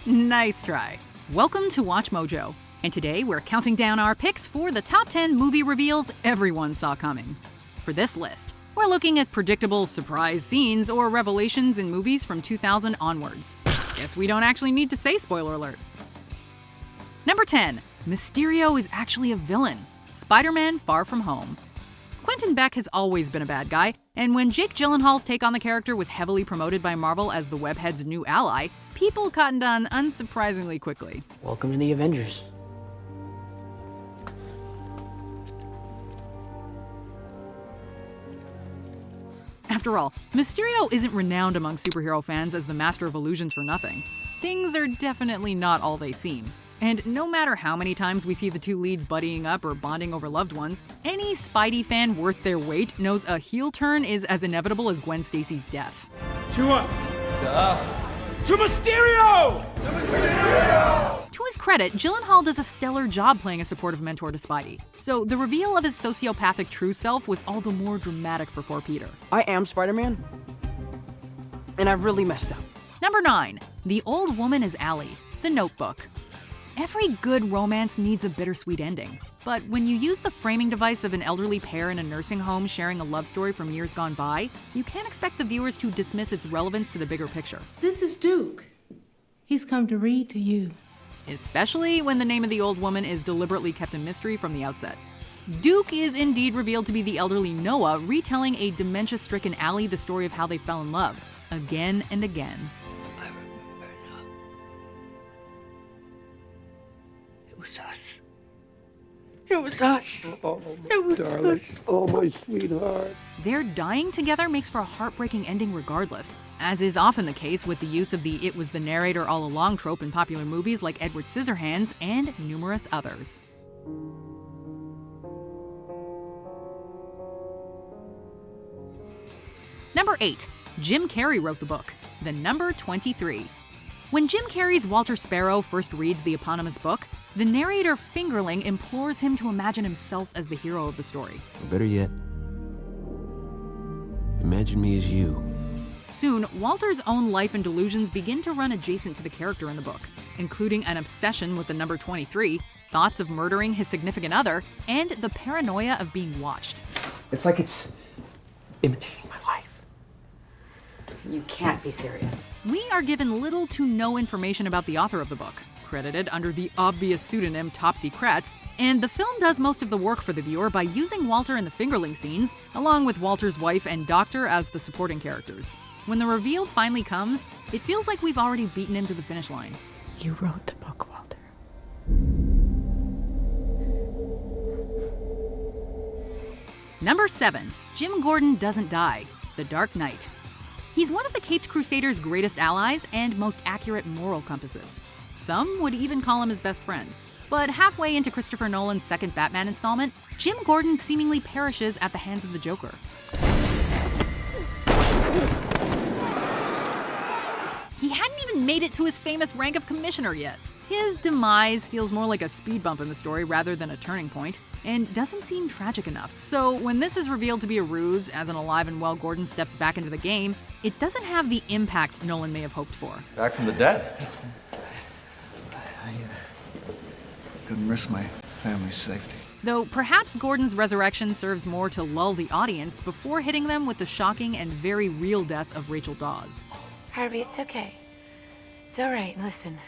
Nice try. Welcome to Watch Mojo, and today we're counting down our picks for the top 10 movie reveals everyone saw coming. For this list, we're looking at predictable surprise scenes or revelations in movies from 2000 onwards. Guess we don't actually need to say spoiler alert. Number 10. Mysterio is actually a villain. Spider-Man: Far From Home. Quentin Beck has always been a bad guy, and when Jake Gyllenhaal's take on the character was heavily promoted by Marvel as the webhead's new ally, people cottoned on unsurprisingly quickly. Welcome to the Avengers. After all, Mysterio isn't renowned among superhero fans as the master of illusions for nothing. Things are definitely not all they seem. And no matter how many times we see the two leads buddying up or bonding over loved ones, any Spidey fan worth their weight knows a heel turn is as inevitable as Gwen Stacy's death. To us! To us! To Mysterio! To Mysterio! To his credit, Gyllenhaal does a stellar job playing a supportive mentor to Spidey. So the reveal of his sociopathic true self was all the more dramatic for poor Peter. I am Spider-Man, and I've really messed up. Number 9. The Old Woman is Allie, The Notebook. Every good romance needs a bittersweet ending. But when you use the framing device of an elderly pair in a nursing home sharing a love story from years gone by, you can't expect the viewers to dismiss its relevance to the bigger picture. This is Duke. He's come to read to you. Especially when the name of the old woman is deliberately kept a mystery from the outset. Duke is indeed revealed to be the elderly Noah retelling a dementia-stricken Allie the story of how they fell in love, again and again. I remember now. It was us. It was us. Oh, It was darling. us. Oh, my sweetheart. Their dying together makes for a heartbreaking ending regardless, as is often the case with the use of the "it was the narrator all along" trope in popular movies like Edward Scissorhands and numerous others. Number 8. Jim Carrey wrote the book, The Number 23. When Jim Carrey's Walter Sparrow first reads the eponymous book, the narrator Fingerling implores him to imagine himself as the hero of the story. Or better yet, imagine me as you. Soon, Walter's own life and delusions begin to run adjacent to the character in the book, including an obsession with the number 23, thoughts of murdering his significant other, and the paranoia of being watched. It's like it's imitating my life. You can't be serious. We are given little to no information about the author of the book, credited under the obvious pseudonym Topsy Kretz, and the film does most of the work for the viewer by using Walter in the Fingerling scenes, along with Walter's wife and doctor as the supporting characters. When the reveal finally comes, it feels like we've already beaten him to the finish line. You wrote the book, Walter. Number 7. Jim Gordon doesn't die, The Dark Knight. He's one of the Caped Crusader's greatest allies and most accurate moral compasses. Some would even call him his best friend. But halfway into Christopher Nolan's second Batman installment, Jim Gordon seemingly perishes at the hands of the Joker. He hadn't even made it to his famous rank of commissioner yet. His demise feels more like a speed bump in the story rather than a turning point, and doesn't seem tragic enough. So when this is revealed to be a ruse as an alive and well Gordon steps back into the game, it doesn't have the impact Nolan may have hoped for. Back from the dead. I couldn't risk my family's safety. Though perhaps Gordon's resurrection serves more to lull the audience before hitting them with the shocking and very real death of Rachel Dawes. Harvey, it's okay. It's all right. Listen.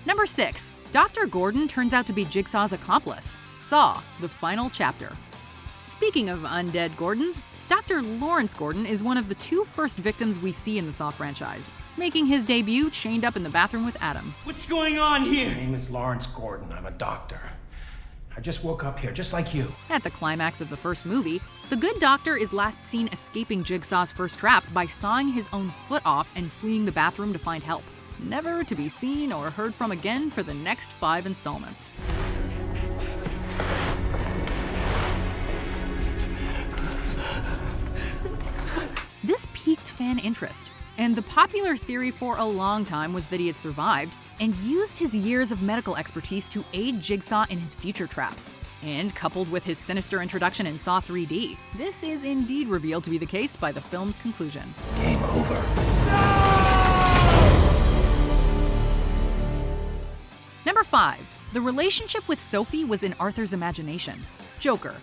Number 6. Dr. Gordon turns out to be Jigsaw's accomplice. Saw, the final chapter. Speaking of undead Gordons, Dr. Lawrence Gordon is one of the two first victims we see in the Saw franchise, making his debut chained up in the bathroom with Adam. What's going on here? My name is Lawrence Gordon. I'm a doctor. I just woke up here, just like you. At the climax of the first movie, the good doctor is last seen escaping Jigsaw's first trap by sawing his own foot off and fleeing the bathroom to find help, never to be seen or heard from again for the next 5 installments. This piqued fan interest, and the popular theory for a long time was that he had survived and used his years of medical expertise to aid Jigsaw in his future traps. And coupled with his sinister introduction in Saw 3D, this is indeed revealed to be the case by the film's conclusion. Game over. Number 5. The relationship with Sophie was in Arthur's imagination. Joker.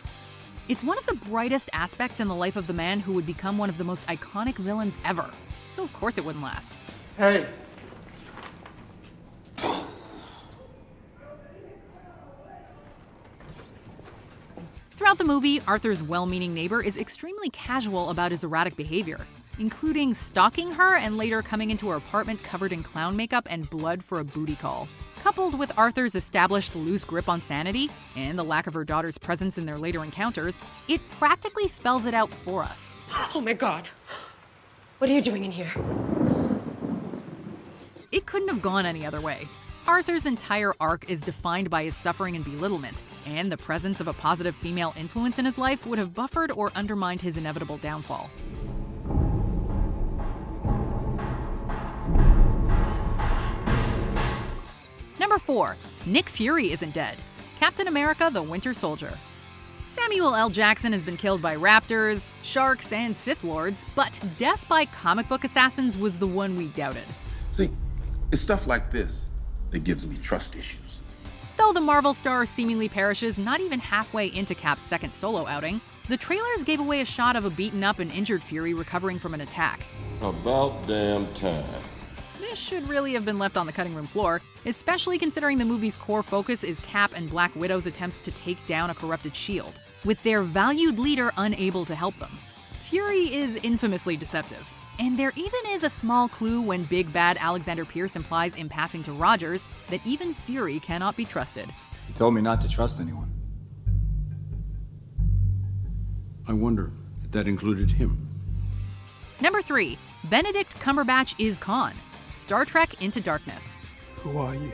It's one of the brightest aspects in the life of the man who would become one of the most iconic villains ever. So of course it wouldn't last. Hey. Throughout the movie, Arthur's well-meaning neighbor is extremely casual about his erratic behavior, including stalking her and later coming into her apartment covered in clown makeup and blood for a booty call. Coupled with Arthur's established loose grip on sanity and the lack of her daughter's presence in their later encounters, it practically spells it out for us. Oh my God. What are you doing in here? It couldn't have gone any other way. Arthur's entire arc is defined by his suffering and belittlement, and the presence of a positive female influence in his life would have buffered or undermined his inevitable downfall. Number 4. Nick Fury isn't dead. Captain America: The Winter Soldier. Samuel L. Jackson has been killed by raptors, sharks, and Sith Lords, but death by comic book assassins was the one we doubted. See, it's stuff like this that gives me trust issues. Though the Marvel star seemingly perishes not even halfway into Cap's second solo outing, the trailers gave away a shot of a beaten up and injured Fury recovering from an attack. About damn time. This should really have been left on the cutting room floor, especially considering the movie's core focus is Cap and Black Widow's attempts to take down a corrupted S.H.I.E.L.D., with their valued leader unable to help them. Fury is infamously deceptive, and there even is a small clue when big bad Alexander Pierce implies in passing to Rogers that even Fury cannot be trusted. He told me not to trust anyone. I wonder if that included him. Number 3. Benedict Cumberbatch is Khan. Star Trek Into Darkness. Who are you?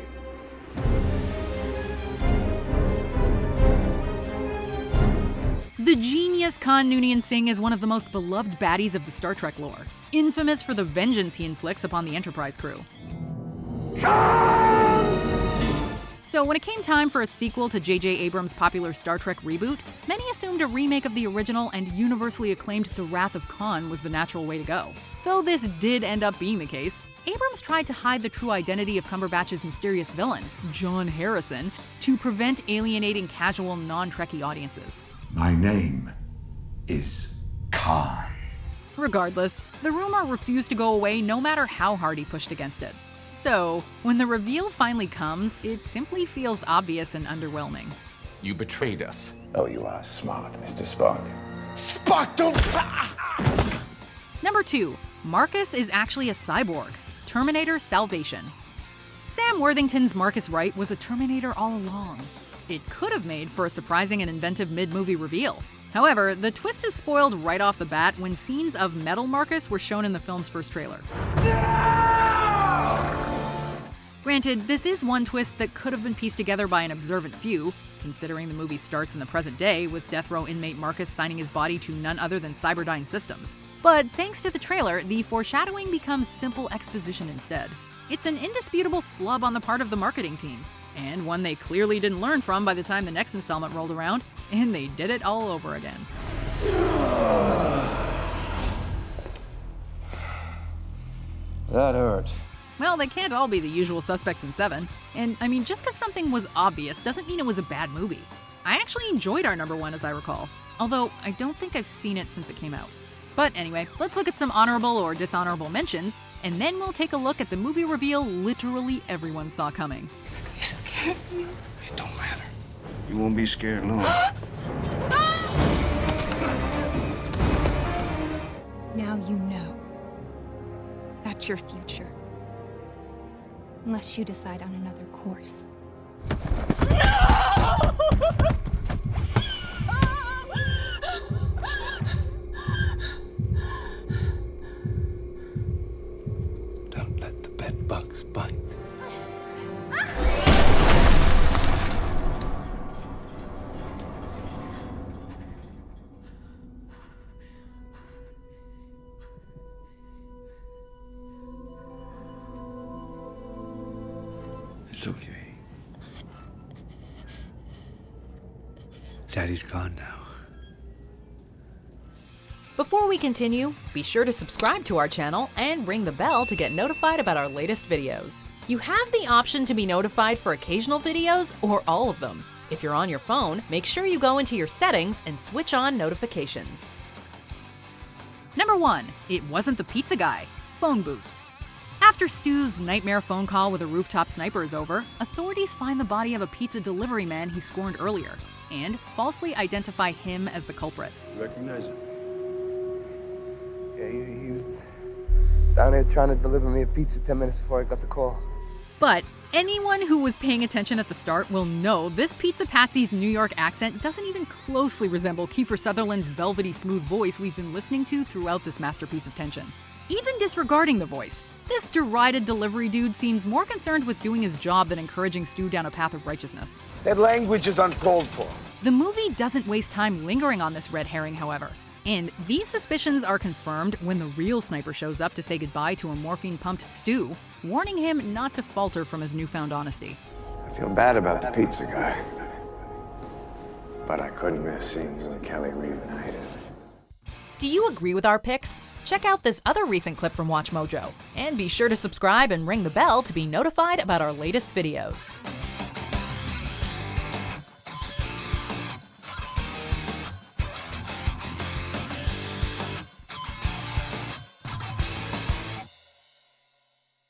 The genius Khan Noonien Singh is one of the most beloved baddies of the Star Trek lore, infamous for the vengeance he inflicts upon the Enterprise crew. So when it came time for a sequel to J.J. Abrams' popular Star Trek reboot, many assumed a remake of the original and universally acclaimed The Wrath of Khan was the natural way to go. Though this did end up being the case, Abrams tried to hide the true identity of Cumberbatch's mysterious villain, John Harrison, to prevent alienating casual non-Trekkie audiences. My name is Khan. Regardless, the rumor refused to go away no matter how hard he pushed against it. So, when the reveal finally comes, it simply feels obvious and underwhelming. You betrayed us. Oh, you are smart, Mr. Spock. Spock, don't... Number 2. Marcus is actually a cyborg. Terminator Salvation. Sam Worthington's Marcus Wright was a Terminator all along. It could have made for a surprising and inventive mid-movie reveal. However, the twist is spoiled right off the bat when scenes of Metal Marcus were shown in the film's first trailer. Granted, this is one twist that could have been pieced together by an observant few, considering the movie starts in the present day with death row inmate Marcus signing his body to none other than Cyberdyne Systems. But thanks to the trailer, the foreshadowing becomes simple exposition instead. It's an indisputable flub on the part of the marketing team, and one they clearly didn't learn from by the time the next installment rolled around, and they did it all over again. That hurt. Well, they can't all be the usual suspects in 7. And, I mean, just because something was obvious doesn't mean it was a bad movie. I actually enjoyed our number 1, as I recall. Although, I don't think I've seen it since it came out. But anyway, let's look at some honorable or dishonorable mentions, and then we'll take a look at the movie reveal literally everyone saw coming. You scared me. It don't matter. You won't be scared long. Now you know. That's your future. Unless you decide on another course. Don't let the bed bugs bite. It's okay. Daddy's gone now. Before we continue, be sure to subscribe to our channel and ring the bell to get notified about our latest videos. You have the option to be notified for occasional videos or all of them. If you're on your phone, make sure you go into your settings and switch on notifications. Number 1. It wasn't the pizza guy. Phone booth. After Stu's nightmare phone call with a rooftop sniper is over, authorities find the body of a pizza delivery man he scorned earlier and falsely identify him as the culprit. Recognize him? Yeah, he was down there trying to deliver me a pizza 10 minutes before I got the call. But anyone who was paying attention at the start will know this Pizza Patsy's New York accent doesn't even closely resemble Kiefer Sutherland's velvety smooth voice we've been listening to throughout this masterpiece of tension. Even disregarding the voice, this derided delivery dude seems more concerned with doing his job than encouraging Stu down a path of righteousness. That language is uncalled for. The movie doesn't waste time lingering on this red herring, however. And these suspicions are confirmed when the real sniper shows up to say goodbye to a morphine-pumped Stu, warning him not to falter from his newfound honesty. I feel bad about the pizza guy, but I couldn't miss seeing you and Kelly reunited. Do you agree with our picks? Check out this other recent clip from WatchMojo, and be sure to subscribe and ring the bell to be notified about our latest videos.